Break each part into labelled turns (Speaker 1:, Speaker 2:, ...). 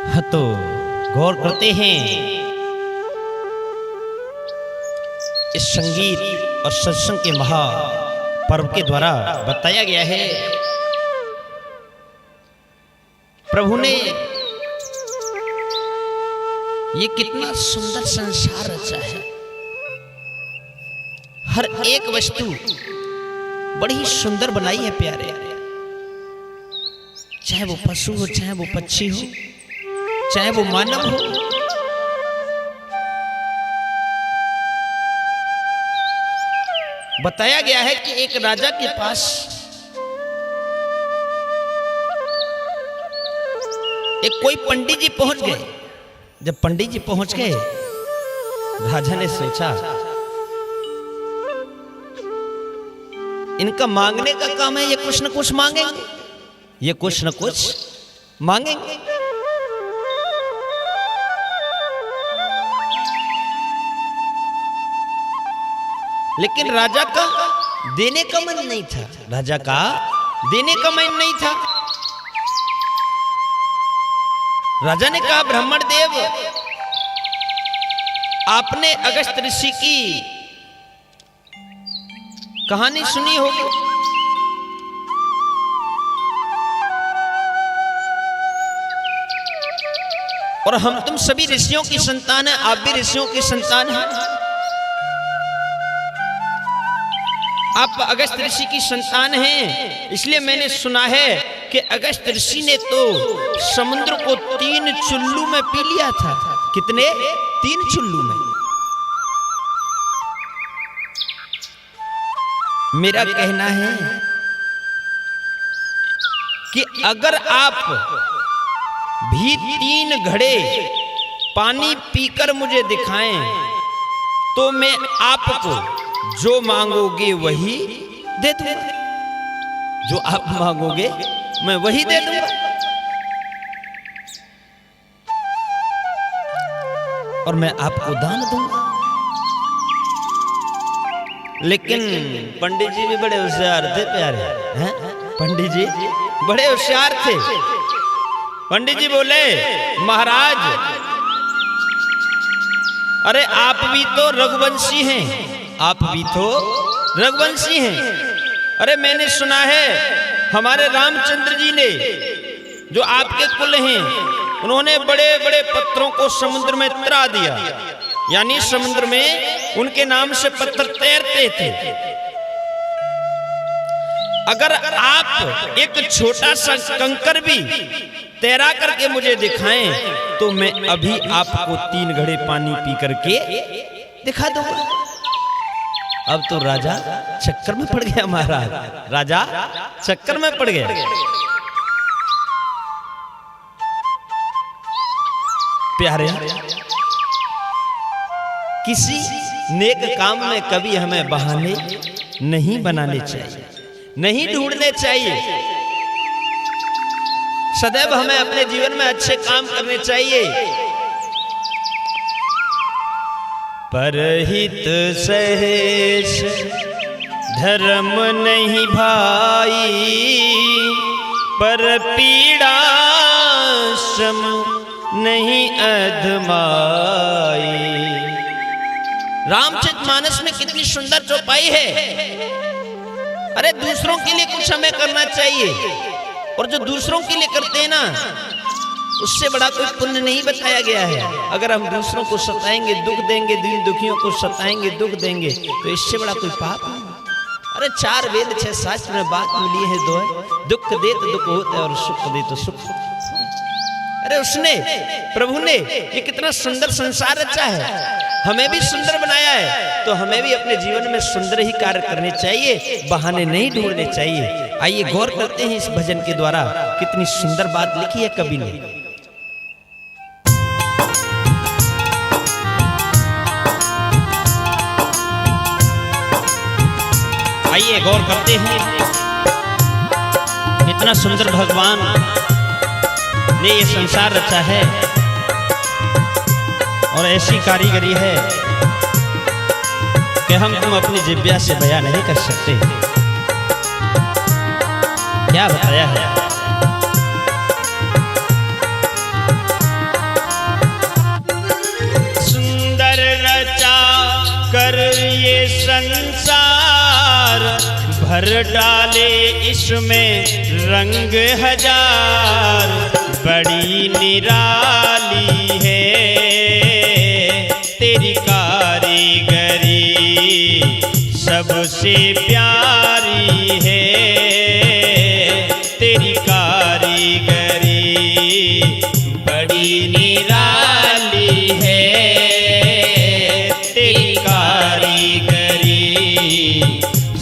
Speaker 1: हाँ, तो गौर करते हैं इस संगीत और सत्संग के महापर्व के द्वारा बताया गया है प्रभु ने ये कितना सुंदर संसार रचा है। हर एक वस्तु बड़ी सुंदर बनाई है प्यारे, चाहे वो पशु हो, चाहे वो पक्षी हो, चाहे वो मानव हो। बताया गया है कि एक राजा के पास एक कोई पंडित जी पहुंच गए। जब पंडित जी पहुंच गए, राजा ने सोचा इनका मांगने का काम है, ये कुछ न कुछ मांगेंगे, ये कुछ न कुछ मांगेंगे। लेकिन राजा का देने का मन नहीं था, राजा का देने का मन नहीं था। राजा ने कहा, ब्राह्मण देव, आपने अगस्त ऋषि की कहानी सुनी होगी। और हम तुम सभी ऋषियों की संतान हैं, आप भी ऋषियों की संतान हैं। आप अगस्त ऋषि की संतान हैं, इसलिए मैंने सुना है कि अगस्त ऋषि ने तो समुद्र को 3 चुल्लू में पी लिया था। कितने? 3 चुल्लू में। मेरा कहना है कि अगर आप भी 3 घड़े पानी पीकर मुझे दिखाएं तो मैं आपको जो मांगोगे वही दे दूंगा। जो आप मांगोगे मैं वही दे दूंगा। और मैं आपको दान दूंगा। लेकिन पंडित जी भी बड़े होशियार थे प्यारे, हैं? पंडित जी बड़े होशियार थे। पंडित जी बोले, महाराज, अरे आप भी तो रघुवंशी हैं, आप भी तो रघुवंशी हैं। अरे मैंने सुना है हमारे रामचंद्र जी ने, जो आपके कुल हैं, उन्होंने बड़े बड़े पत्थरों को समुद्र में तैरा दिया, यानी समुद्र में उनके नाम से पत्थर तैरते थे। अगर आप एक छोटा सा कंकर भी तैरा करके मुझे दिखाएं तो मैं अभी आपको 3 घड़े पानी पी करके दिखा दूंगा। अब तो राजा चक्कर में पड़ गया महाराज, राजा चक्कर में पड़ गया। प्यारे, किसी नेक काम में कभी हमें बहाने नहीं बनाने चाहिए, नहीं ढूंढने चाहिए। सदैव हमें अपने जीवन में अच्छे काम करने चाहिए। परहित सहेश धर्म नहीं भाई, पर पीड़ा श्रम नहीं अधमाई। रामचरितमानस में कितनी सुंदर चौपाई है। अरे दूसरों के लिए कुछ हमें करना चाहिए, और जो दूसरों के लिए करते हैं ना, उससे बड़ा कोई पुण्य नहीं बताया गया है। अगर हम दूसरों को सताएंगे, दुख देंगे, दीन दुखियों को सताएंगे, दुख देंगे, तो इससे बड़ा कोई पाप नहीं। अरे 4 वेद 6 शास्त्र में बात मिली है, 2 है, दुख दे तो दुख होता है और सुख दे तो सुख। अरे उसने, प्रभु ने ये कितना सुंदर संसार रचा है, हमें भी सुंदर बनाया है, तो हमें भी अपने जीवन में सुंदर ही कार्य करने चाहिए, बहाने नहीं ढूंढने चाहिए। आइए गौर करते हैं इस भजन के द्वारा, कितनी सुंदर बात लिखी है कवि ने। आइए गौर करते हैं, इतना सुंदर भगवान ने ये संसार रचा है, और ऐसी कारीगरी है कि हम तुम अपनी जिह्वा से बयां नहीं कर सकते। क्या बताया है।
Speaker 2: संसार भर डाले इसमें रंग हजार, बड़ी निराली है तेरी कारीगरी, सबसे प्यारी है तेरी कारीगरी, बड़ी निराली है तेरी कारीगरी,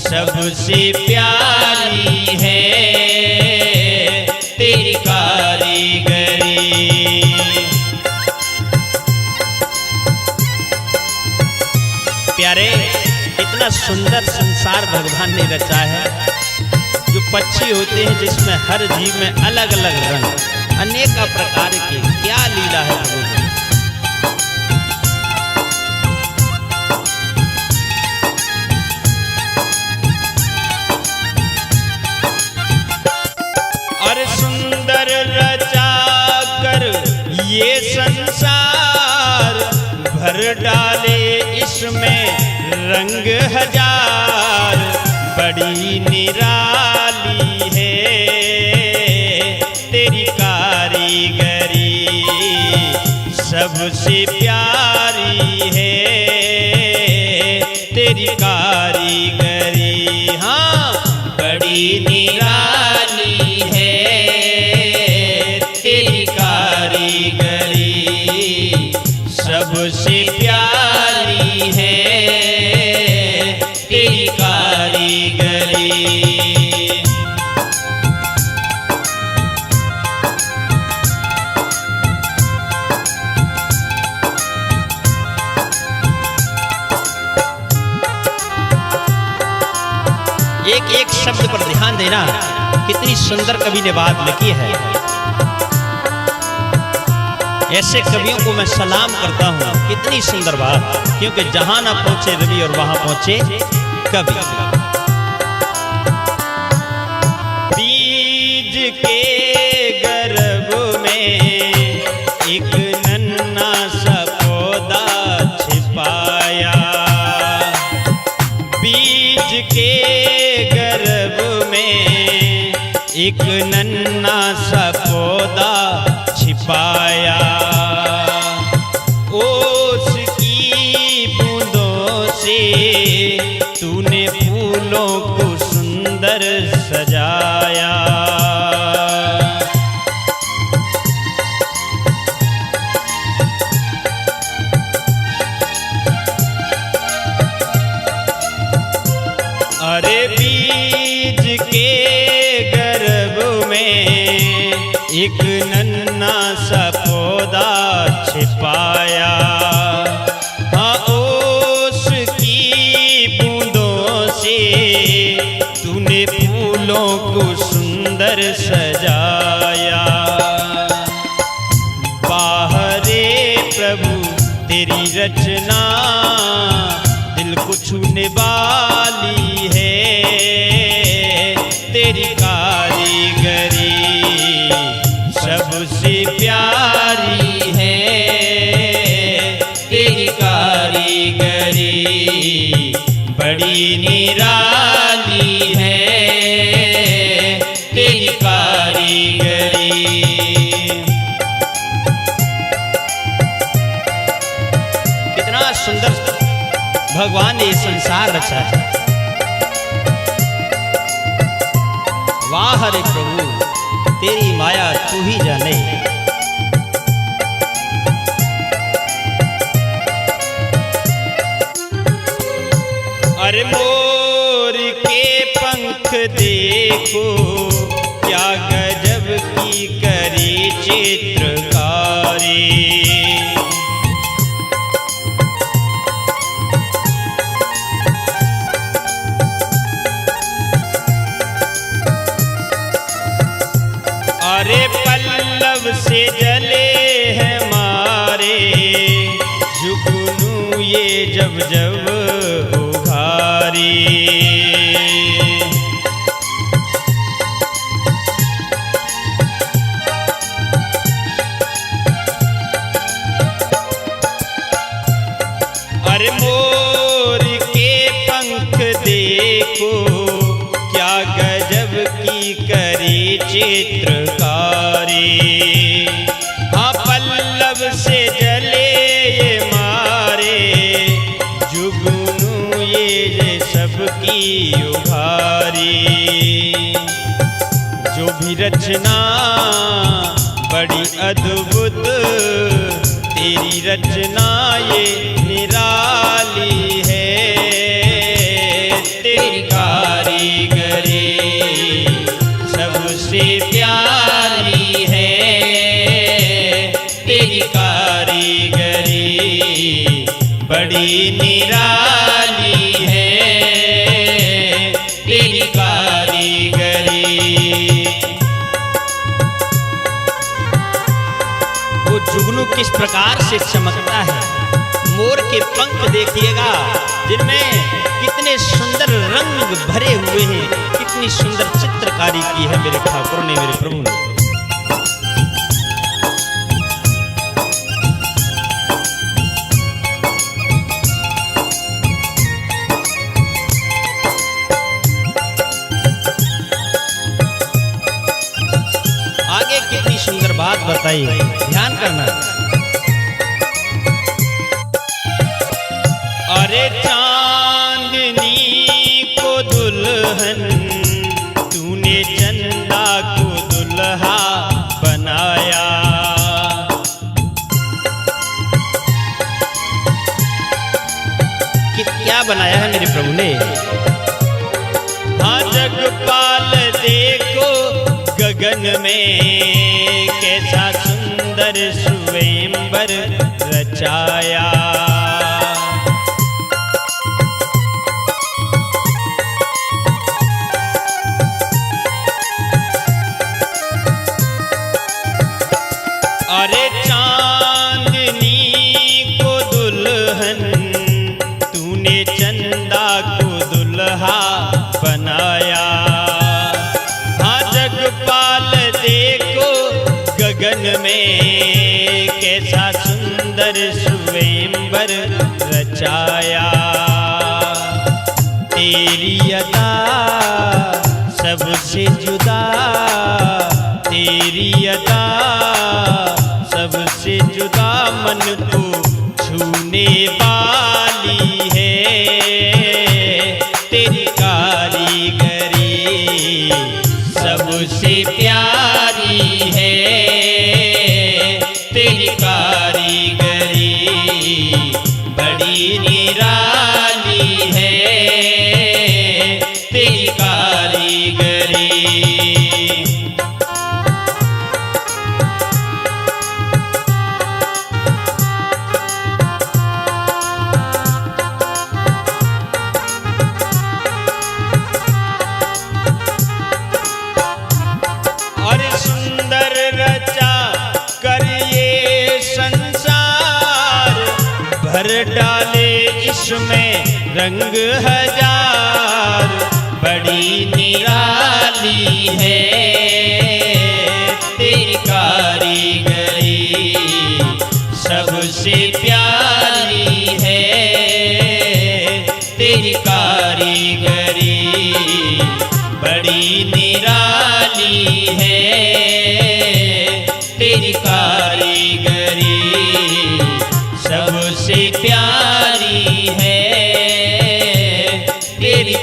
Speaker 2: सबसे प्यारी है तेरी कारीगरी।
Speaker 1: प्यारे, इतना सुंदर संसार भगवान ने रचा है। जो पक्षी होते हैं जिसमें हर जीव में अलग अलग रंग, अनेक प्रकार के, क्या लीला है प्रभु की।
Speaker 2: और सुंदर रचा कर ये संसार भर डाले इसमें रंग हजार, बड़ी निराली है तेरी कारीगरी, सबसे प्यारी है तेरी कारीगरी। हाँ, बड़ी निराली है तेरी कारीगरी, सबसे प्यारी है तेरी कारीगरी।
Speaker 1: एक एक शब्द पर ध्यान देना, कितनी सुंदर कवि ने बात लिखी है। ऐसे कवियों को मैं सलाम करता हूँ, कितनी सुंदर बात, क्योंकि जहां ना पहुंचे रवि और वहां पहुंचे कवि।
Speaker 2: बीज के गर्भ में एक नन्हा सा पौधा छिपाया, बीज के गर्भ में एक नन्हा सा पौधा छिपाया, ओस की बूंदों से तूने फूलों को सुंदर सजाया। अरे बीज के गर्भ में एक नन्हा सा पौधा छिपाया, हाँ ओस की बूंदों से तूने फूलों को सुंदर सजाया। बाहरे प्रभु तेरी रचना दिल को छूने वाली है तेरी कारीगरी, सबसे प्यारी है तेरी कारीगरी, बड़ी निराली है तेरी कारीगरी।
Speaker 1: कितना सुंदर भगवान ने संसार रचा है। वाह रे प्रभु, तेरी माया तू ही जाने।
Speaker 2: अरे मोर के पंख देखो क्या गजब की करी चित्रकारी, अरे पल्लव से जले हैं मारे जुगनू ये जब जब उघारी, देखो क्या गजब की करी चित्रकारी। हाँ पल्लव से जले ये मारे जुगनू ये सबकी उभारी। जो भी रचना बड़ी अद्भुत तेरी रचना ये निराली है। तेरी कारीगरी सबसे प्यारी है। तेरी कारीगरी बड़ी निराली है। तेरी कारीगरी।
Speaker 1: वो जुगनू किस प्रकार से चमकता है। मोर के पंख देखिएगा जिनमें कितने सुंदर रंग भरे हुए हैं। कितनी सुंदर चित्रकारी की है मेरे ठाकुर ने, मेरे प्रभु ने। आगे कितनी सुंदर बात बताई, ध्यान करना।
Speaker 2: अरे चांदनी को दुल्हन तूने चंदा को दुल्हा बनाया।
Speaker 1: क्या बनाया है मेरे प्रभु ने।
Speaker 2: हाँ जगपाल देखो गगन में कैसा सुंदर स्वयंवर रचाया। अरे चांदनी को दुल्हन तूने चंदा को दुल्हा बनाया। हाँ जगपाल देखो गगन में कैसा सुंदर स्वयंवर रचाया। तेरी अदा सबसे जुदा। तेरी अदा सबसे जुदा मन को छूने वाली है। तेरी कारीगरी सबसे प्यारी है। तेरी कारीगरी बड़ी निराली है। तेरी कारीगरी। सुंदर रचा करिए संसार भर डाले इसमें रंग हजार। बड़ी निराली है तेरी कारीगरी सबसे प्यारी है। तेरी कारीगरी बड़ी निराली है। तेरी कारीगरी सबसे प्यारी है। तेरी